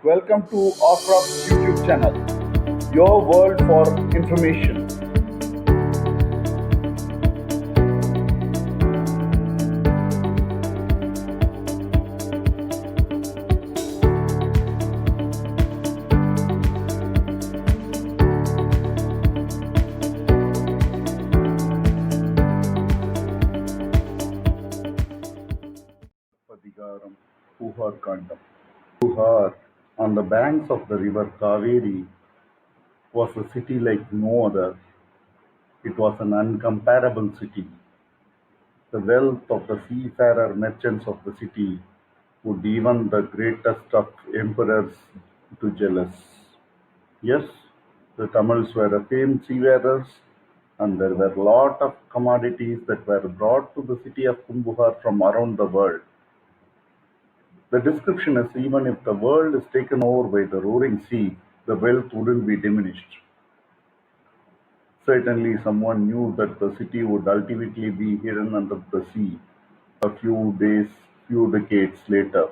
Welcome to Orcrop's YouTube channel, your world for information. Silappadikaram, Poohar kandam. Poohar, on the banks of the river Kaveri, was a city like no other. It was an uncomparable city. The wealth of the seafarer merchants of the city would even the greatest of emperors to jealous. Yes, the Tamils were the famed seafarers, and there were a lot of commodities that were brought to the city of Kumbuhar from around the world. The description is even if the world is taken over by the roaring sea, the wealth wouldn't be diminished. Certainly, someone knew that the city would ultimately be hidden under the sea a few days, few decades later.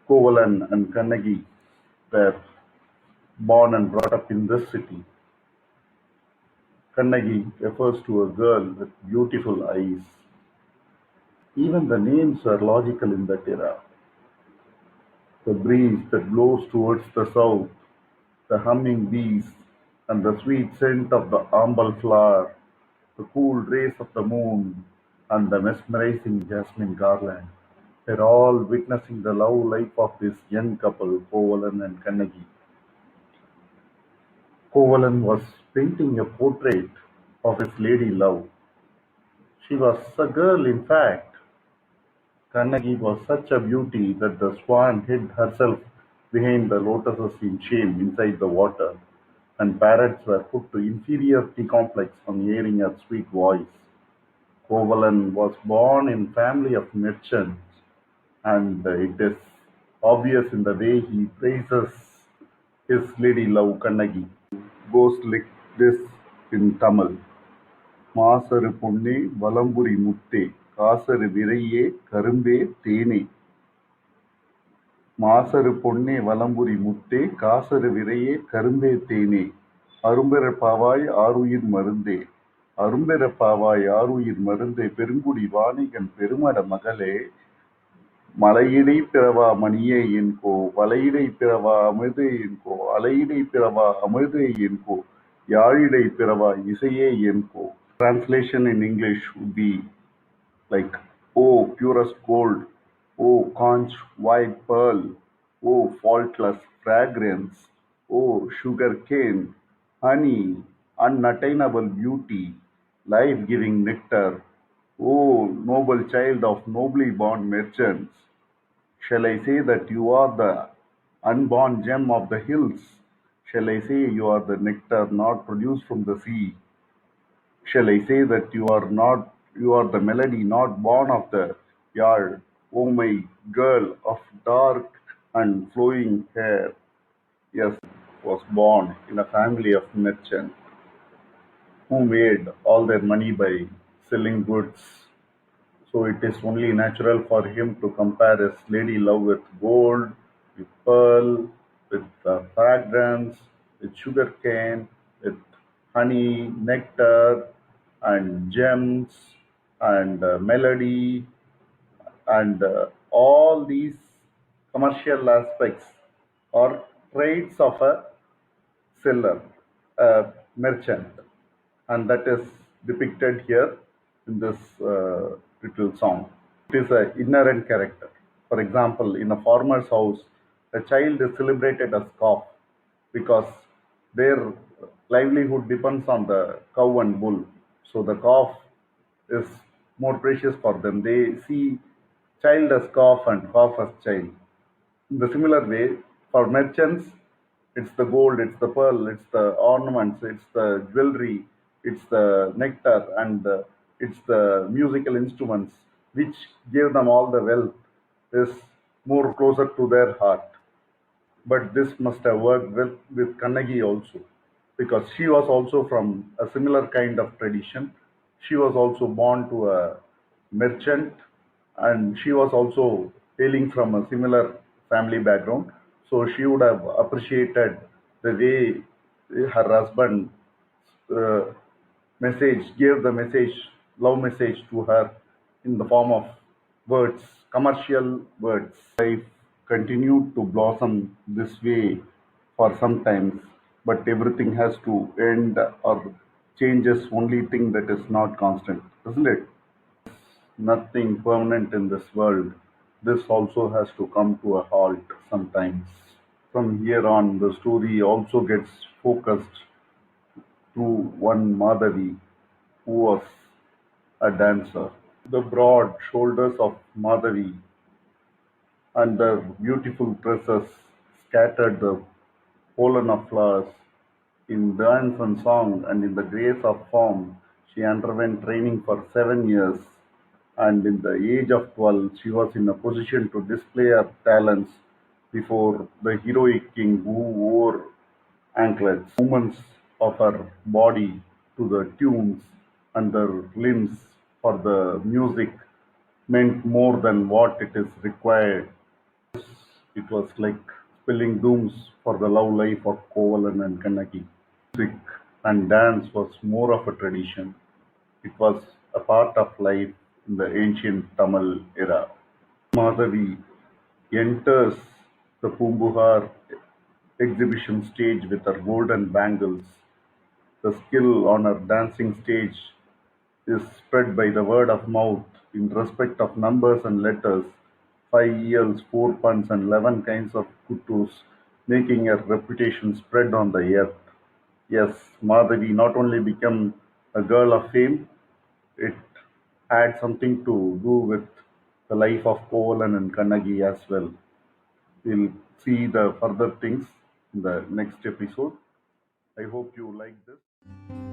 Kovalan and Kannagi were born and brought up in this city. Kannagi refers to a girl with beautiful eyes. Even the names were logical in that era. The breeze that blows towards the south, the humming bees, and the sweet scent of the ambal flower, the cool rays of the moon, and the mesmerizing jasmine garland were all witnessing the love life of this young couple, Kovalan and Kannagi. Kovalan was painting a portrait of his lady love. She was a girl, in fact. Kannagi was such a beauty that the swan hid herself behind the lotuses in shame inside the water, and parrots were put to inferiority complex on hearing her sweet voice. Kovalan was born in family of merchants, and it is obvious in the way he praises his lady love Kannagi. Goes like this in Tamil. மாசறு பொன்னே வலம்புரி முத்தே காசறு விரையே கரும்பே தேனே மாசறு பொன்னே வலம்புரி முத்தே காசறு விரையே கரும்பே தேனே அரும்பெறப்பாவாய் ஆருயிர் மருந்தே அரும்பெறப்பாவாய் ஆருயிர் மருந்தே பெருங்குடி வாணிகன் பெருமட மகளே மலையிடை பிறவா மணியே என்கோ வலையிடை பிறவா அமிர்தே என்கோ அலையிடை பிறவா அமிர்தே என்கோ யாழிடை பிறவா இசையே என்கோ. Translation in English would be like, "Oh, purest gold, oh, conch white pearl, oh, faultless fragrance, oh, sugar cane, honey, unattainable beauty, life giving nectar, oh, noble child of nobly born merchants. Shall I say that you are the unborn gem of the hills? Shall I say you are the nectar not produced from the sea? Shall I say that you are the melody not born of the yard, O my girl of dark and flowing hair? Yes, was born in a family of merchants who made all their money by selling goods. So it is only natural for him to compare his lady love with gold, with pearl, with fragrance, with sugar cane, with honey, nectar, and gems, and melody, and all these commercial aspects or traits of a seller, a merchant, and that is depicted here in this little song. It is an inherent character. For example, in a farmer's house, a child is celebrated as calf because their livelihood depends on the cow and bull. So the calf is more precious for them. They see child as calf and calf as child. In the similar way, for merchants, it's the gold, it's the pearl, it's the ornaments, it's the jewelry, it's the nectar, and it's the musical instruments which give them all the wealth is more closer to their heart. But this must have worked well with Kannagi also, because she was also from a similar kind of tradition. She was also born to a merchant, and she was also hailing from a similar family background. So she would have appreciated the way her husband uh, gave the love message to her in the form of words, commercial words. Life continued to blossom this way for some times, but everything has to end or changes only thing that is not constant, isn't it? Nothing permanent in this world. This also has to come to a halt sometimes. From here on, the story also gets focused to one Madhavi, who was a dancer. The broad shoulders of Madhavi and her beautiful tresses scattered the pollen of flowers. In dance and song and in the grace of form, she underwent training for 7 years, and in the age of 12, she was in a position to display her talents before the heroic king who wore anklets. Movements of her body to the tunes and her limbs for the music meant more than what it is required. It was like spilling dooms for the love life of Kovalan and Kannagi. Music and dance was more of a tradition. It was a part of life in the ancient Tamil era. Madhavi enters the Poohar exhibition stage with her golden bangles. The skill on her dancing stage is spread by the word of mouth in respect of numbers and letters, 5 years, 4 puns, and 11 kinds of kuttus, making her reputation spread on the earth. Yes, Madhavi not only became a girl of fame, it had something to do with the life of Kovalan and Kannagi as well. We'll see the further things in the next episode. I hope you like this.